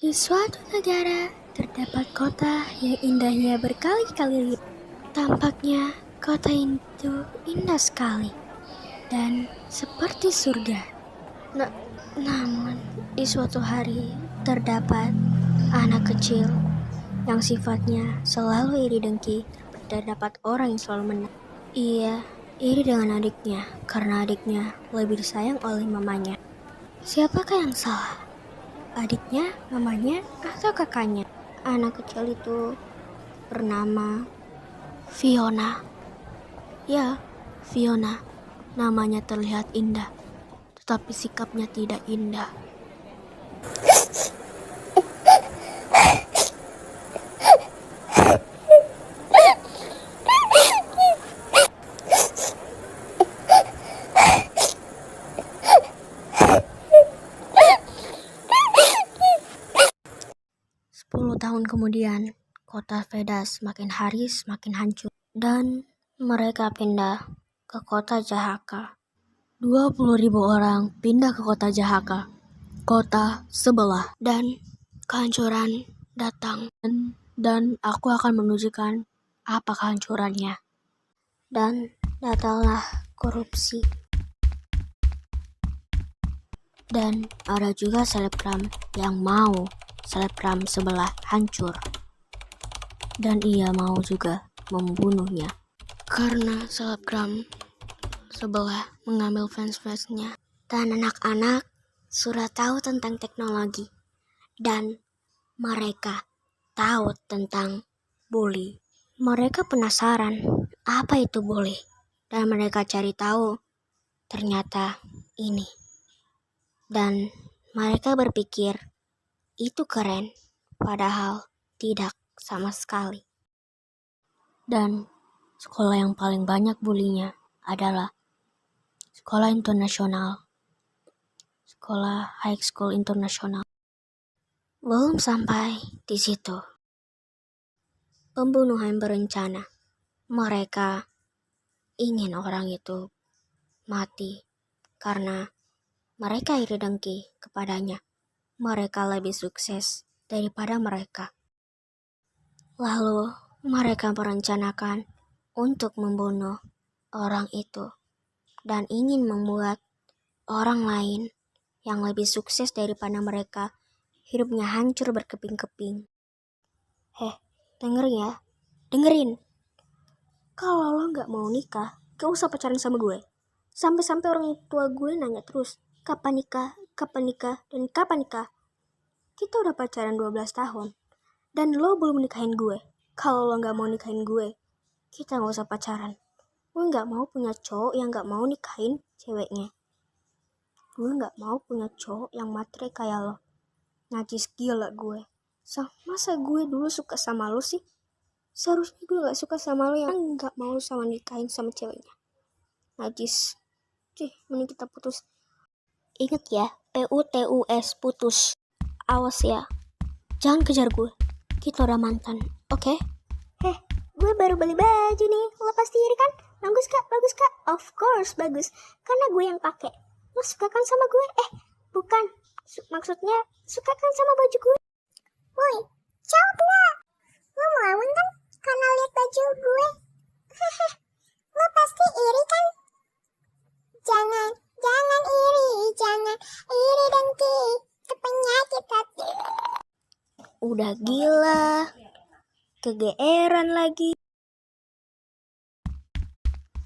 Di suatu negara, terdapat kota yang indahnya berkali-kali lipat. Tampaknya kota itu indah sekali dan seperti surga. Namun, di suatu hari terdapat anak kecil yang sifatnya selalu iri dengki. Terdapat orang yang selalu menang. Ia iri dengan adiknya karena adiknya lebih disayang oleh mamanya. Siapakah yang salah? Adiknya, mamanya, atau kakaknya? Anak kecil itu bernama Fiona. Ya, Fiona. Namanya terlihat indah, tetapi sikapnya tidak indah. Sepuluh tahun kemudian, kota Vedas semakin hari semakin hancur. Dan mereka pindah ke kota Jahaka. 20.000 orang pindah ke kota Jahaka, kota sebelah. Dan kehancuran datang. Dan aku akan menunjukkan apa kehancurannya. Dan datanglah korupsi. Dan ada juga selebgram yang mau selebgram sebelah hancur. Dan ia mau juga membunuhnya. Karena selebgram sebelah mengambil fans-fansnya. Dan anak-anak sudah tahu tentang teknologi. Dan mereka tahu tentang bully. Mereka penasaran apa itu bully. Dan mereka cari tahu ternyata ini. Dan mereka berpikir itu keren, padahal tidak sama sekali. Dan sekolah yang paling banyak bulinya adalah sekolah internasional, sekolah high school internasional. Belum sampai di situ. Pembunuhan berencana. Mereka ingin orang itu mati karena mereka iri dengki kepadanya. Mereka lebih sukses daripada mereka. Lalu mereka merencanakan untuk membunuh orang itu dan ingin membuat orang lain yang lebih sukses daripada mereka hidupnya hancur berkeping-keping. Dengerin ya, dengerin. Kalau lo gak mau nikah, gak usah pacaran sama gue. Sampai-sampai orang tua gue nanya terus, kapan nikah, dan kapan nikah. Kita udah pacaran 12 tahun, dan lo belum nikahin gue. Kalau lo gak mau nikahin gue, kita gak usah pacaran. Gue gak mau punya cowok yang gak mau nikahin ceweknya. Gue gak mau punya cowok yang matre kayak lo. Najis gila gue. Masa gue dulu suka sama lo sih? Seharusnya gue gak suka sama lo yang gak mau sama nikahin sama ceweknya. Najis. Mending kita putus. Ingat ya, PUTUS, putus. Awas ya, jangan kejar gue. Kita udah mantan, oke? Gue baru beli baju nih. Lo pasti iri kan? Bagus kak? Of course bagus. Karena gue yang pakai. Lo suka kan sama gue? Bukan. Maksudnya suka kan sama baju gue? Woi, jawab nggak? Lo melawan kan? Karena lihat baju gue. Lo pasti iri kan? Jangan iri dengki. Itu penyakit hati. Udah gila, kegeeran lagi.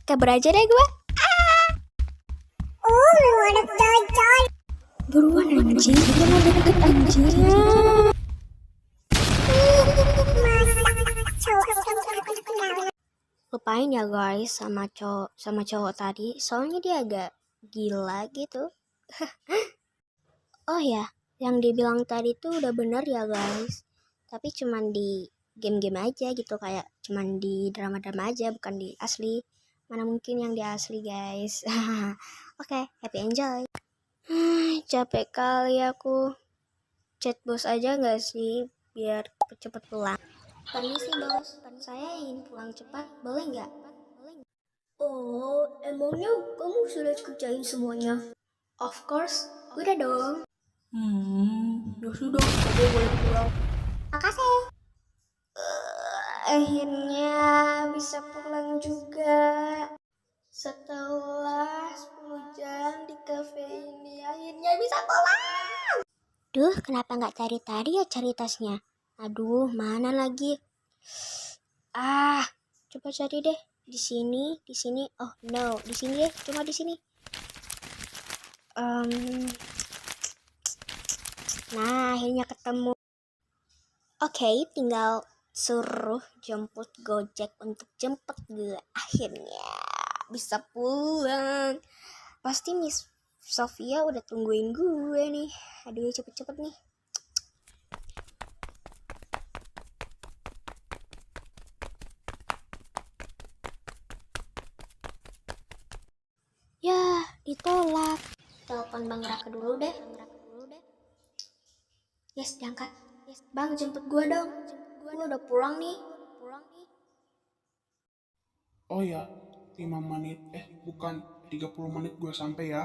Kabar aja deh gue. Lu ada coy. Buruan anjing, kita mau deket anjing. Lupain ya guys sama cowok tadi, soalnya dia agak gila gitu. Oh ya, yang dibilang tadi tuh udah bener ya guys. Tapi cuman di game-game aja gitu, kayak cuman di drama-drama aja, bukan di asli. Mana mungkin yang di asli guys. Oke, happy enjoy. Capek kali aku. Chat bos aja gak sih biar cepet pulang? Permisi bos, saya ingin pulang cepat, boleh nggak? Oh, emangnya kamu sudah kerjain semuanya? Of course, udah dong. sudah, jadi boleh pulang. Makasih. Akhirnya bisa pulang juga. Setelah 10 jam di cafe ini, akhirnya bisa pulang. Duh, kenapa nggak cari tadi ya cari tasnya? Aduh, mana lagi? Coba cari deh. Di sini. Oh no, di sini deh. Cuma di sini. Nah, akhirnya ketemu. Oke, tinggal suruh jemput Gojek untuk jemput gue. Akhirnya bisa pulang. Pasti Miss Sofia udah tungguin gue nih. Aduh, cepet-cepet nih. Ya, ditolak. Telepon Bang Raka dulu deh. Yes, diangkat. Bang, jemput gue dong. Gue udah pulang nih. Oh ya, 5 menit, bukan 30 menit gue sampai ya.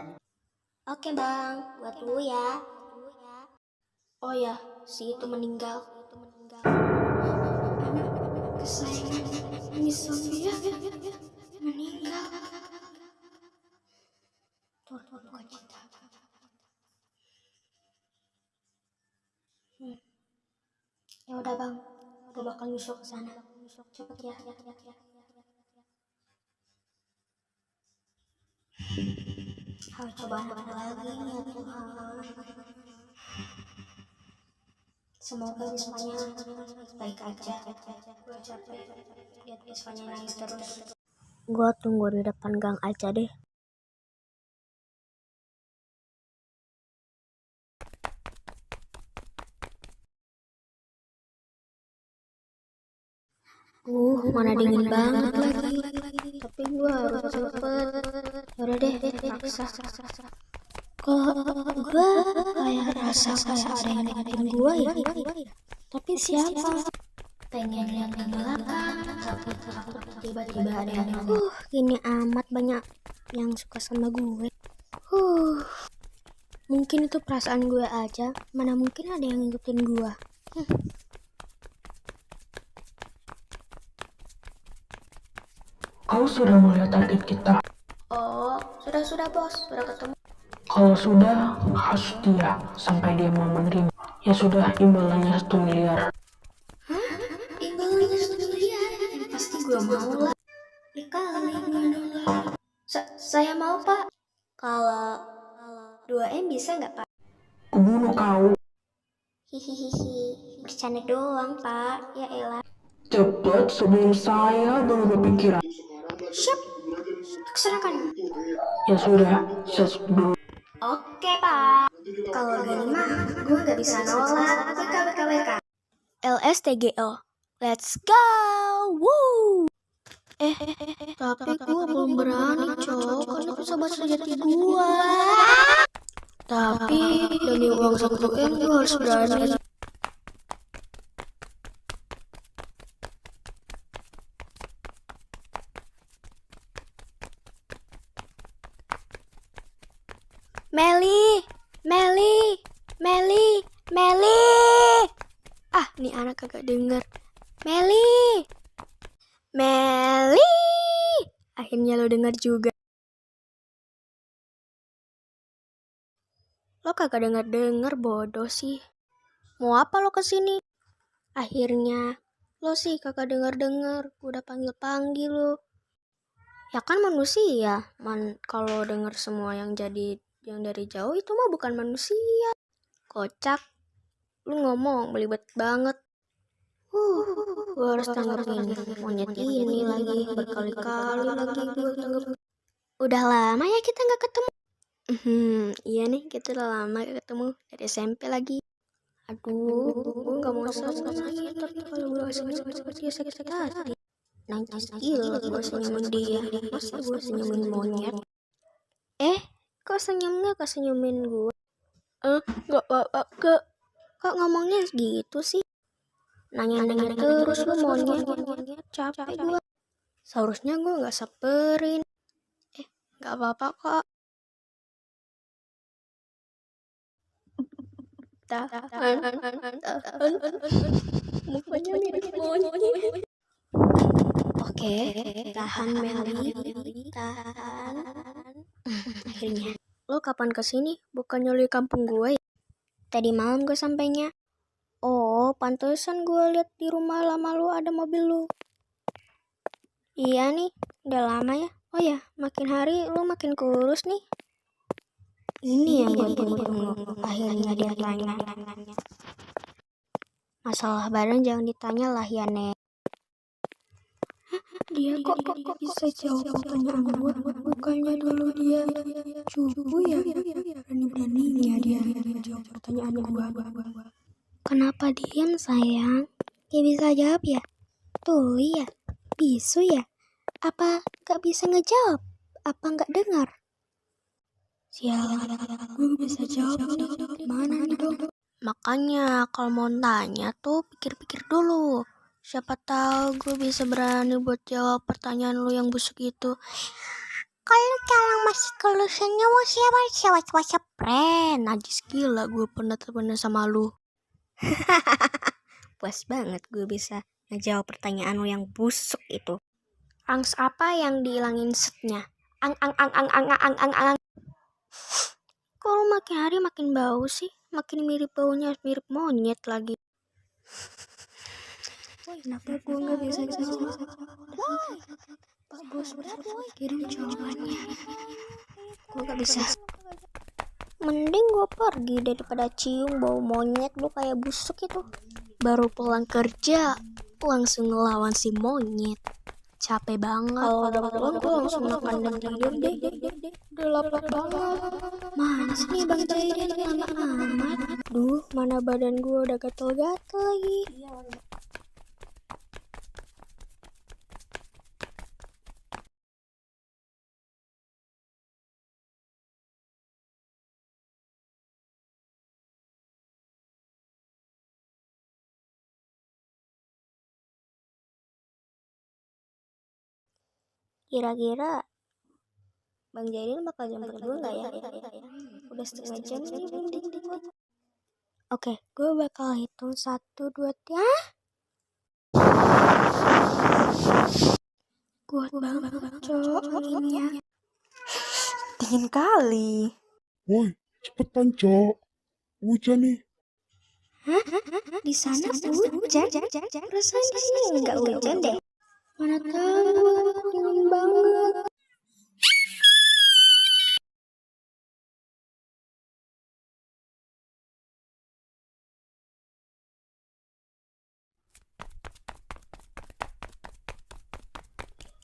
Oke bang, gue tunggu ya. Oh ya, si itu meninggal. Kesayangan Miss Sofia meninggal. Turut duka cita. Ya udah bang, gue bakal nyusul ke sana. Cepet ya. Coba apa lagi ya Tuhan. Semoga Wismanya baik aja. Gue capek lihat Wismanya nangis terus. Gue tunggu di depan gang aja deh. Mana dingin banget lagi. Tapi gue harus cepet. Yaudah deh, paksa. Kok gue kayak rasa kayak ada yang ngikutin gue ya? Tapi siapa? Pengen lihat ke belakang, tapi takut tiba-tiba ada yang gini amat banyak yang suka sama gue. Mungkin itu perasaan gue aja. Mana mungkin ada yang ngikutin gue. Kau sudah melihat target kita? Oh, sudah bos, sudah ketemu. Kalau sudah, harus setia sampai dia mau menerima. Ya sudah, imbalannya 1 miliar. Imbalannya 1 miliar? Ya pasti gue mau lah. Dikali $2. Saya mau pak. Kalau 2M bisa nggak pak? Kubunuh kau. Hihihihi, bercanda doang pak. Ya elah. Cepat sebelum saya baru berpikiran. Siap, laksanakan. Ya sudah, set dulu. Oke pak. Kalau gini mah gue nggak bisa nolak. BK. LSTGO, let's go. Woo. Tapi gue belum berani cok, karena itu sahabat sejati gue. Tapi demi uang 1M gue harus berani. Meli. Nih anak kagak denger. Meli. Akhirnya lo denger juga. Lo kagak denger bodoh sih. Mau apa lo kesini? Akhirnya lo sih kagak denger. Gue udah panggil lo. Ya kan manusia. Kalau denger semua yang dari jauh itu mah bukan manusia. Kocak. Lu ngomong belibet banget. Gue harus tanggapin monyet ini lagi. Berkali-kali lagi gue tanggapin. Udah lama ya kita gak ketemu. Iya nih, kita udah lama gak ketemu. Dari SMP lagi. Aduh, gue gak mau sama-sama. Tapi kalau gue senyum dia sakit hati. Nangis gila gue senyumin dia. Masa gue senyumin monyet? Kok senyumnya kesenyumin gue? Gak apa-apa. Kok ngomongnya gitu sih? Nanya-nanya terus lu monyet. Capek gue. Seharusnya gue gak saperin. Gak apa-apa kok. Mukanya mirip monyet. Oke, tahan Meli, tahan. Akhirnya. Lo kapan kesini? Bukannya lo di kampung gue? Tadi malam gue sampainya. Oh, pantesan gue lihat di rumah lama lo ada mobil lo. Iya nih, udah lama ya. Oh ya, makin hari lo makin kurus nih. Ini yang gue tunggu. Akhirnya dia tanya. Masalah badan jangan ditanya lah ya, Nek. Dia kok bisa jawab pertanyaan gue? Bukannya dulu dia cupu ya? Berani-beraninya dia jawab pertanyaan gue. Kenapa diam sayang? Dia bisa jawab ya? Tuli ya? Bisu ya? Apa gak bisa ngejawab? Apa gak dengar? Sialan, gue bisa jawab nih. Mana nih dong? Makanya kalau mau tanya tuh pikir-pikir dulu. Siapa tahu gue bisa berani buat jawab pertanyaan lu yang busuk itu. Kalau kalang masih kelusannya mau siapa friend. Najis gila gue pernah temenan sama lu. Puas banget gue bisa ngejawab pertanyaan lu yang busuk itu. Angs apa yang dihilangin setnya? Ang. Kalau makin hari makin bau sih. Makin mirip baunya mirip monyet lagi. Kenapa gue gak bisa jawab? Pak Bos, kirim jawabannya. Gue gak bisa. Mending gue pergi daripada cium bau monyet lu kayak busuk itu. Baru pulang kerja, langsung ngelawan si monyet. Capek banget. Kalau udah pulang gue langsung makan dan tidur deh. Udah lapar banget. Mana sih nih Bang Jairin lama amat. Duh, mana badan gue udah gatel-gatel lagi. Kira-kira Bang Jairin bakal jemput gue gak ya? Udah setengah jam nih belum dijemput. Oke, gue bakal hitung 1, 2, 3. Kuat banget cowok anginnya. Dingin kali. Woi, cepetan cok. Hujan nih. Di sana hujan? Perasaan di sini nggak hujan deh. Mana tahu, dingin banget.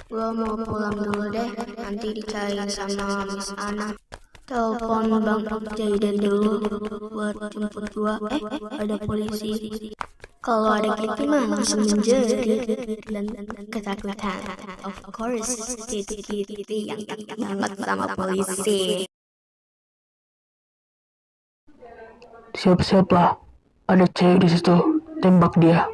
Gua mau pulang dulu deh, nanti dicariin sama Miss Ana. Telepon Bang Jaidan dulu buat jemput gua. Ada polisi. Kalau ada Kitty mah langsung menjerit dan ketakutan. Of course, Kitty yang takut banget sama polisi. Siap-siap lah. Ada cewek di situ. Tembak dia.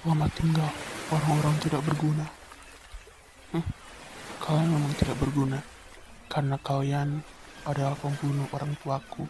Selamat tinggal, orang-orang tidak berguna. Kalian memang tidak berguna, karena kalian adalah pembunuh orang tuaku.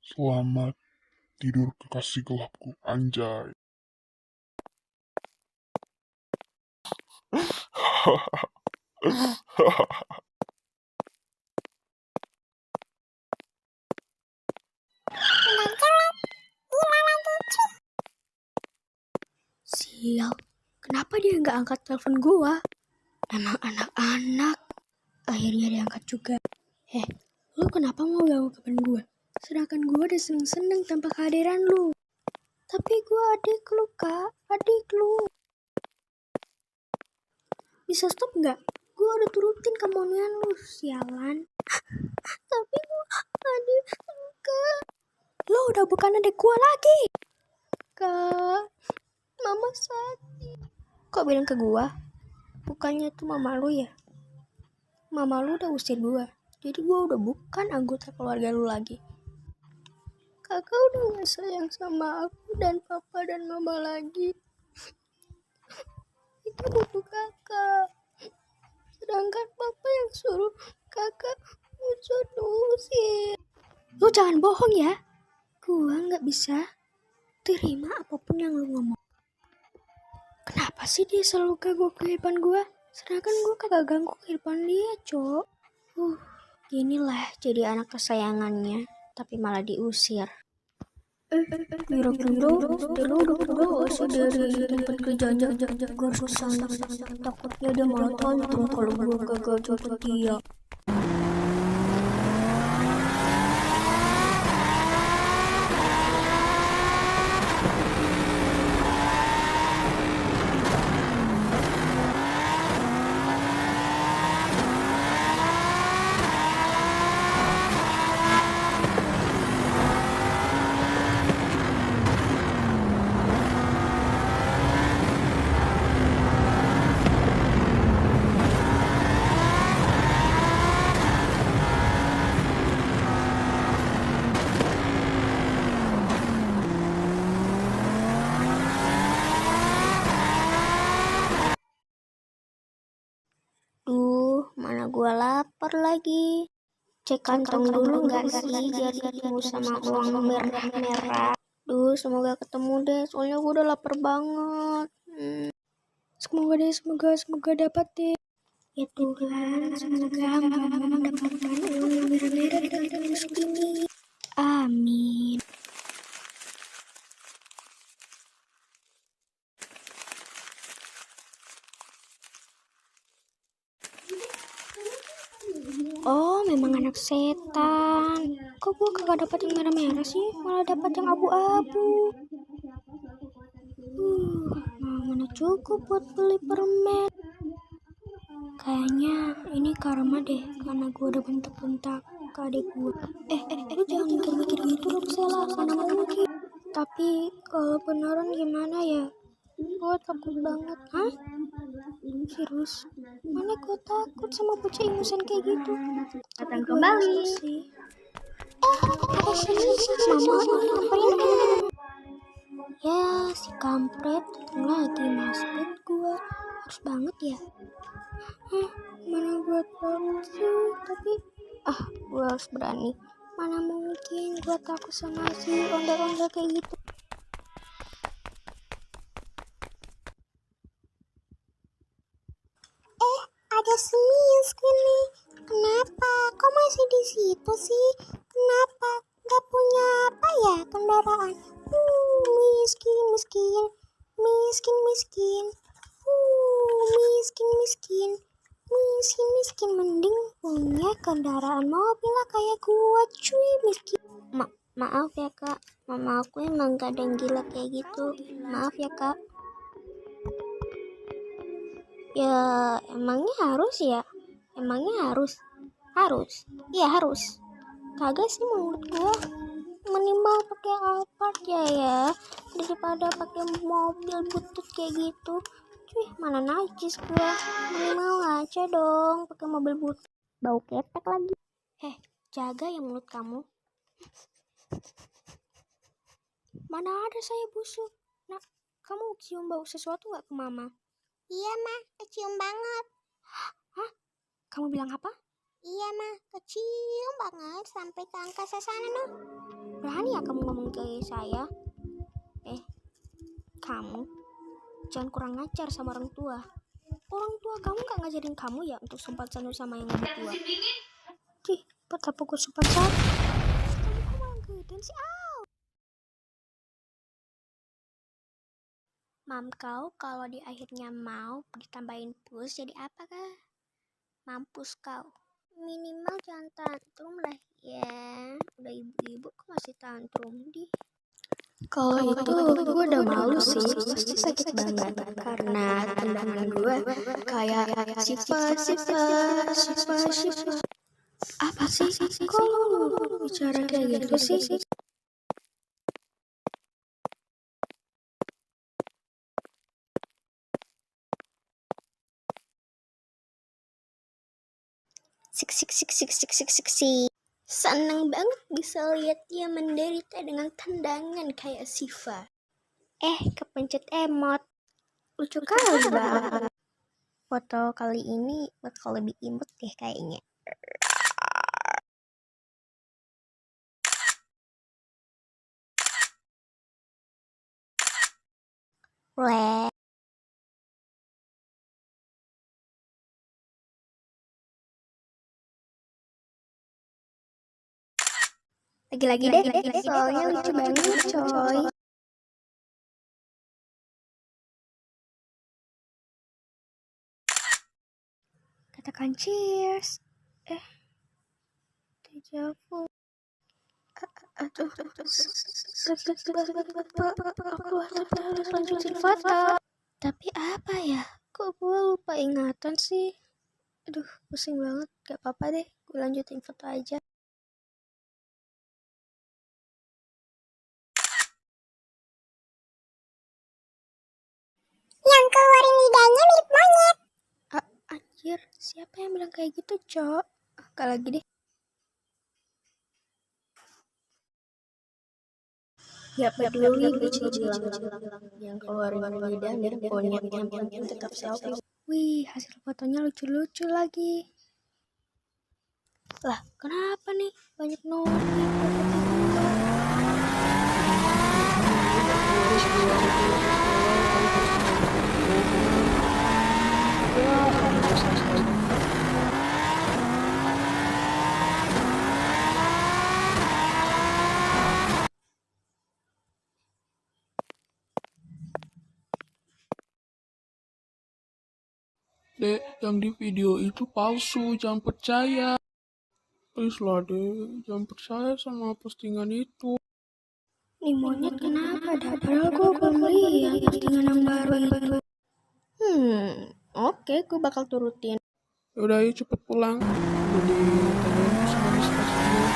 Selamat tidur kekasih gelapku, anjay. Sial, kenapa dia nggak angkat telepon gua? Emang anak-anak. Akhirnya dia angkat juga. Lu kenapa mau ganggu kapan gua? Sedangkan gua udah seneng-seneng tanpa kehadiran lu. Tapi gua adik lu, Kak. Adik lu. Bisa stop nggak? Gua udah turutin kemauan lu, sialan. Tapi gua adik lu, Kak. Lu udah bukan adik gua lagi. Kak, mama sakit. Kok bilang ke gua? Bukannya itu mama lu ya? Mama lu udah usir gua. Jadi gua udah bukan anggota keluarga lu lagi. Kakak udah gak sayang sama aku dan papa dan mama lagi. Kita butuh kakak. Sedangkan papa yang suruh kakak usir. Lu jangan bohong ya. Gua gak bisa terima apapun yang lu ngomong. Kenapa sih dia selalu ganggu kehidupan gua? Sedangkan gua kagak ganggu kehidupan dia, Cok. Inilah jadi anak kesayangannya, tapi malah diusir. Kira-kira lu udah keluar sih dari tempat kerjanya. Gue harus kesana. Takutnya dia malah tantrum kalau gue gagal jemput dia. Mana gua lapar lagi. Cek kantong dulu nggak sih biar ketemu sama uang merah-merah. Semoga ketemu deh. Soalnya gua udah lapar banget. Semoga dapat deh. Ya Tuhan, semoga hamba mendapatkan uang yang merah-merah di kantong segini. Amin. Oh, memang anak setan. Kok gua kagak dapat yang merah-merah sih? Malah dapat yang abu-abu. Mana cukup buat beli permen. Kayaknya ini karma deh, karena gua udah bentak-bentak ke adik gua. Lu jangan mikir-mikir gitu dong, Sela. Mana mungkin. Tapi kalau beneran gimana ya? Gua takut banget. Hah? Serius? Mana gue takut sama bocah ingusan kayak gitu. Datang kembali. Ada mama nyamperin. Ya, si kampret datang lagi masuk gue. Harus banget ya. Mana gue takut sih, tapi gue harus berani. Mana mungkin gue takut sama si ondel-ondel kayak gitu. Ada Miskin nih. Kenapa? Kok masih di situ sih? Kenapa? Gak punya apa ya kendaraan? Miskin. Mending punya kendaraan mobil lah kayak gua, cuy. Miskin. Maaf ya kak. Mama aku emang gak ada yang gila kayak gitu. Maaf ya kak. Ya emangnya harus ya? Harus? Iya harus. Kagak sih menurut gua. Minimal pakai Alphard ya daripada pakai mobil butut kayak gitu. Cuy, mana najis gua. Minimal aja dong pakai mobil butut. Bau ketek lagi. Jaga ya mulut kamu. Mana ada saya busuk. Nah, kamu cium bau sesuatu gak ke mama? Iya mah, kecium banget. Hah? Kamu bilang apa? Iya mah, kecium jauh banget sampai ke angkasa sana noh. Berani ya kamu ngomong ke saya? Kamu jangan kurang ngajar sama orang tua. Orang tua kamu gak ngajarin kamu ya untuk sopan santun sama yang lebih tua. Dih, betapa gue sopan santun. Kamu kok malah gedean sih? Mam kau kalau di akhirnya mau ditambahin plus jadi apa kah? Mampus kau. Minimal jangan tantrum lah ya. Udah ibu-ibu kok masih tantrum di. Kalau itu gue udah malu sih, pasti sakit banget karena tendangan gue kayak Siva. Apa sih? Kok lu bicara kayak gitu sih? Sik. Seneng banget bisa lihat dia menderita dengan tendangan kayak Siva. Kepencet emot. Lucu kali banget. Foto kali ini bakal lebih imut deh kayaknya. Weh. Lagi-lagi deh, soalnya lucu banget coy. Katakan cheers. Dejavu. Aduh, aku harus lanjutin foto. Tapi apa ya? Kok gue lupa ingatan sih? Aduh, pusing banget. Gak apa-apa deh, gue lanjutin foto aja. Yang keluarin lidahnya mirip monyet. Anjir, siapa yang bilang kayak gitu, Cok? Gak lagi deh. Gak peduli Bici bilang yang keluarin lidah mirip monyet, yang penting tetap selfie. Wih, hasil fotonya lucu-lucu lagi. Lah, kenapa nih? Banyak nongol. Dek, yang di video itu palsu, jangan percaya. Please lah, Dek, jangan percaya sama postingan itu. Nih monyet kenapa? Padahal gue belum lihat postingan yang baru itu. Oke, gue bakal turutin. Yaudah, ayo cepet pulang. Udah ditanyain sama di stasiun.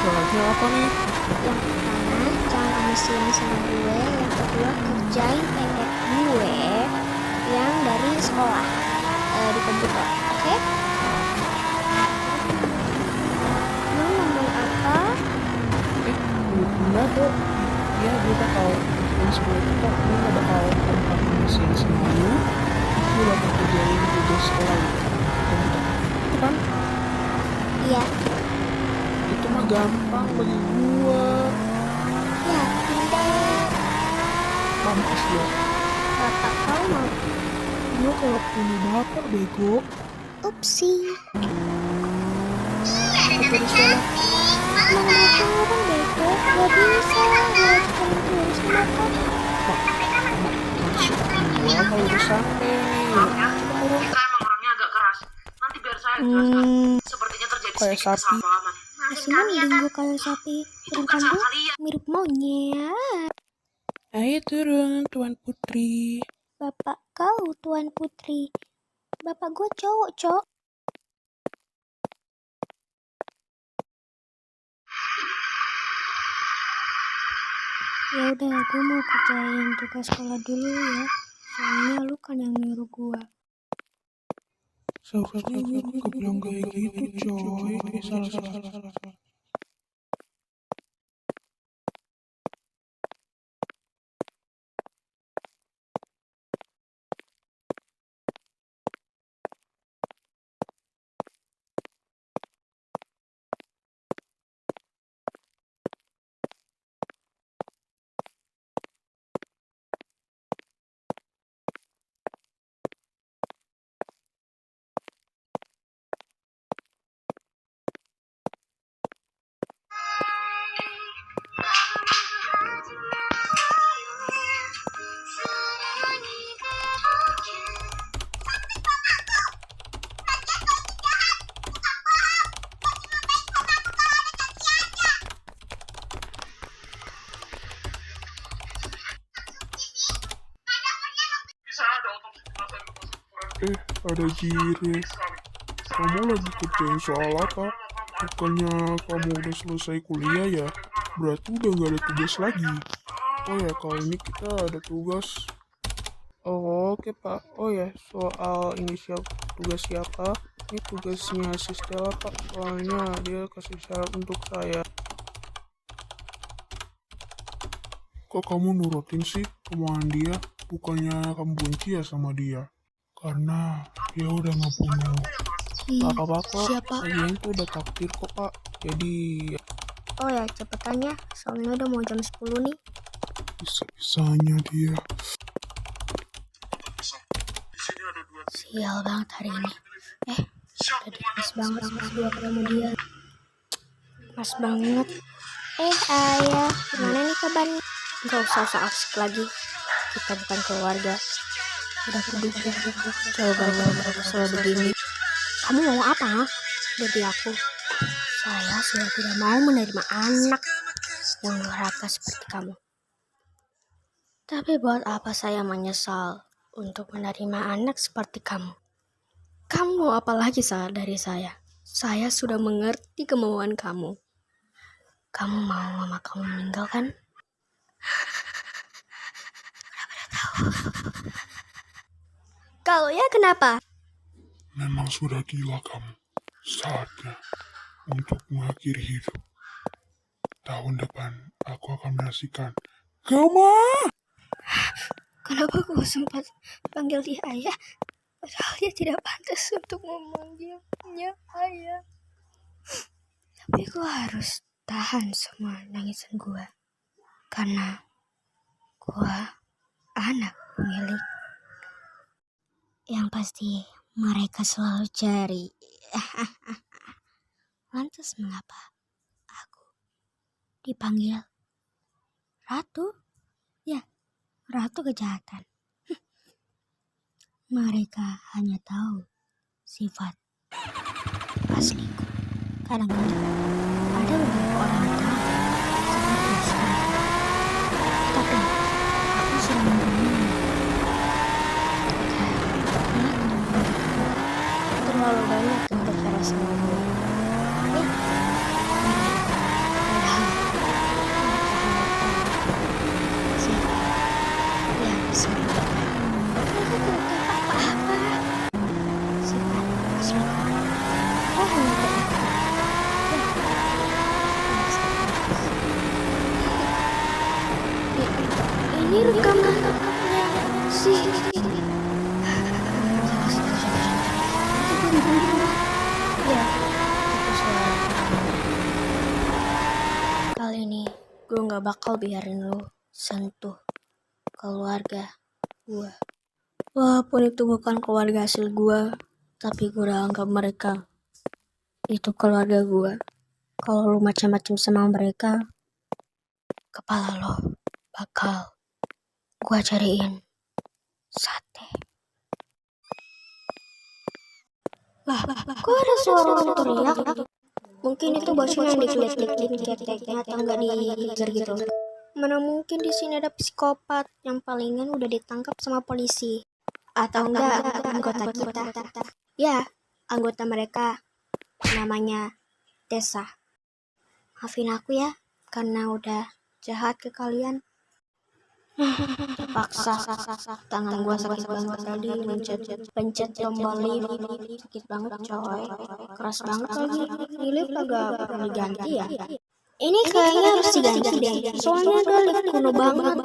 Lagi apa nih? Yang pertama, jangan amisian sama gue. Yang kedua, kerjain PR gue yang dari sekolah di komputer. Oke? Mau ngomong apa? Enggak tuh. Iya, dia bakal bikin semua itu kok. Dia gak bakal tanpa ngisiin semuanya. Dia bakal kerjain tugas sekolah gitu. Itu kan? Iya. Itu mah gampang bagi gua. Ya, tidak. Mampus ya. Bapak kau mau. Gua kalau punya bapak bego. Upsi. Terus salah. Mana mau turun bego? Gak bisa. Lihat kamu terus makan. Gua kalau udah sampai nih. Kita emang orangnya agak keras. Nanti biar saya jelaskan. Sepertinya terjadi Kayak sedikit sapi. kesalahpahaman. Masih mending gue kayak sapi. Sedangkan salah lu kalian. mirip monyet. Ayo turun, Tuan Putri. Bapak kau, Tuan Putri. Bapak gue cowok, Cok. Ya udah, gue mau kerjain tugas sekolah dulu ya. Soalnya lu kan yang nyuruh gue. Seharusnya gue gak bilang kayak gitu, coy. Salah. Ada Jire. Kamu lagi kerjain soal apa? Bukannya kamu udah selesai kuliah ya? Berarti udah gak ada tugas lagi. Oh ya, kali ini kita ada tugas. Oh, oke Pak. Oh ya, soal inisial tugas siapa? Ini tugasnya si Stella Pak. Soalnya dia kasih syarat untuk saya. Kok kamu nurutin sih kemauan dia? Bukannya kamu benci ya sama dia? Karena dia udah ngebunuh. Gak apa-apa kok. Siapa? Lagian tuh udah takdir kok Pak. Jadi Oh ya, cepetan ya. Soalnya udah mau jam 10 nih. Bisa-bisanya dia. Sial banget hari ini. Tadi pas banget pas gua ketemu dia. Pas banget. Ayah, gimana nih kabarnya? Gak usah asik lagi. Kita bukan keluarga. Udah kuduga. Coba selalu begini. Kamu mau apa, ha? Dari aku. Saya sudah tidak mau menerima anak yang durhaka seperti kamu. Tapi buat apa saya menyesal untuk menerima anak seperti kamu? Kamu mau apa lagi dari saya? Saya sudah mengerti kemauan kamu. Kamu mau mama kamu meninggal kan? Kalau ya kenapa? Memang sudah gila kamu. Saatnya untuk mengakhiri hidup. Tahun depan aku akan menyaksikan Kama. Kenapa aku sempat panggil dia ayah? Padahal dia tidak pantas untuk memanggilnya ayah. Tapi gue harus tahan semua nangisan gue. Karena gue anak pemilik. Yang pasti mereka selalu cari. Lantas mengapa aku dipanggil Ratu? Ya, Ratu Kejahatan. Mereka hanya tahu sifat asliku. Kadang-kadang ada beberapa orang tahu sifat asliku. Tapi aku sudah membunuhnya. Terlalu banyak yang bicara sama gue. Padahal mereka hanya tahu sifat yang disembunyikan. Mereka tidak tahu apa-apa. Sifat asliku. Hanya berarti. Ini rekamannya si ya, itu suara rekamannya. Kali ini gue gak bakal biarin lo sentuh keluarga gue. Walaupun itu bukan keluarga hasil gue, tapi gue udah anggap mereka itu keluarga gue. Kalau lo macam-macam sama mereka, kepala lo bakal gue cariin sate. Lah, kok ada suara orang teriak? Mungkin itu bosnya yang diklik-klik keteknya atau enggak dikejar gitu. Mana mungkin di sini ada psikopat yang palingan udah ditangkap sama polisi. Atau enggak anggota kita. Ya, anggota mereka namanya Tessa. Maafin aku ya, karena udah jahat ke kalian. Terpaksa tangan gua sakit banget tadi pencet tombol lift, sakit banget coy, keras banget lagi. Ini lift agak perlu diganti ya. Ini kayaknya harus diganti deh, soalnya udah lift kuno banget.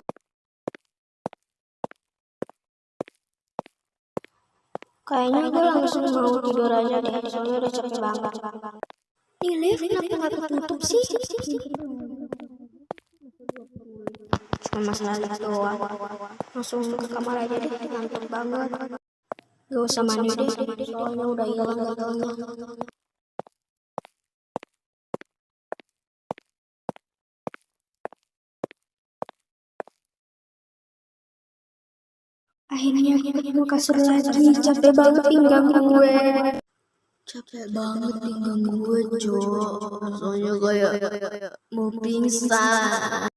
Kayaknya gue langsung mau tidur aja deh, soalnya udah capek banget. Ini lift kenapa nggak ketutup sih? Cuma masalah lift doang. Langsung ke kamar aja deh, ngantuk banget. Gak usah mandi deh, soalnya udah hilang gatalnya. Akhirnya ketemu kasur lagi, capek banget pinggang gue. Capek banget pinggang gue, Jo. Soalnya kayak mau pingsan.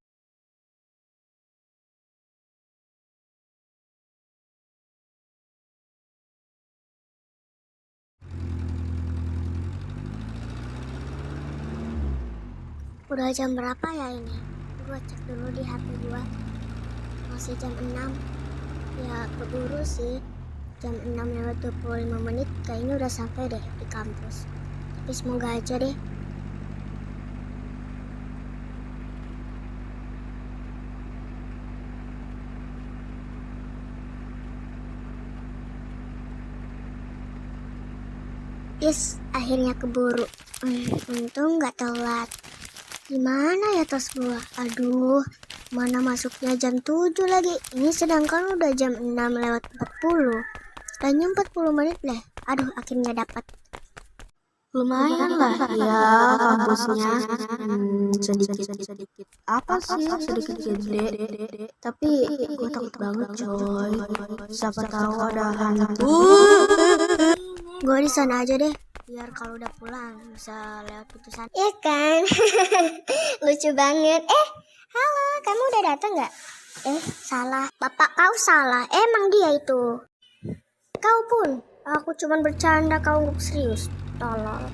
Udah jam berapa ya ini? Gua cek dulu di HP gua. Masih jam 6. Ya keburu sih. Jam 6 lewat 25 menit kayaknya udah sampai deh di kampus. Tapi semoga aja deh. Yes, akhirnya keburu. Untung nggak telat. Gimana ya tas gua? Aduh, mana masuknya jam 7 lagi. Ini sedangkan udah jam 6 lewat 40. Kayaknya 40 menit deh. Aduh, akhirnya dapat. Lumayan lah ya kampusnya. Sedikit. Apa sih sedikit gede? Tapi gue takut banget coy. Siapa tahu ada hantu. Gue di sana aja deh, biar kalau udah pulang bisa lewat pintu sana. Iya kan? Lucu banget. Halo, kamu udah datang nggak? Salah. Bapak kau salah. Emang dia itu. Kau pun. Aku cuman bercanda, kau serius. Tolol.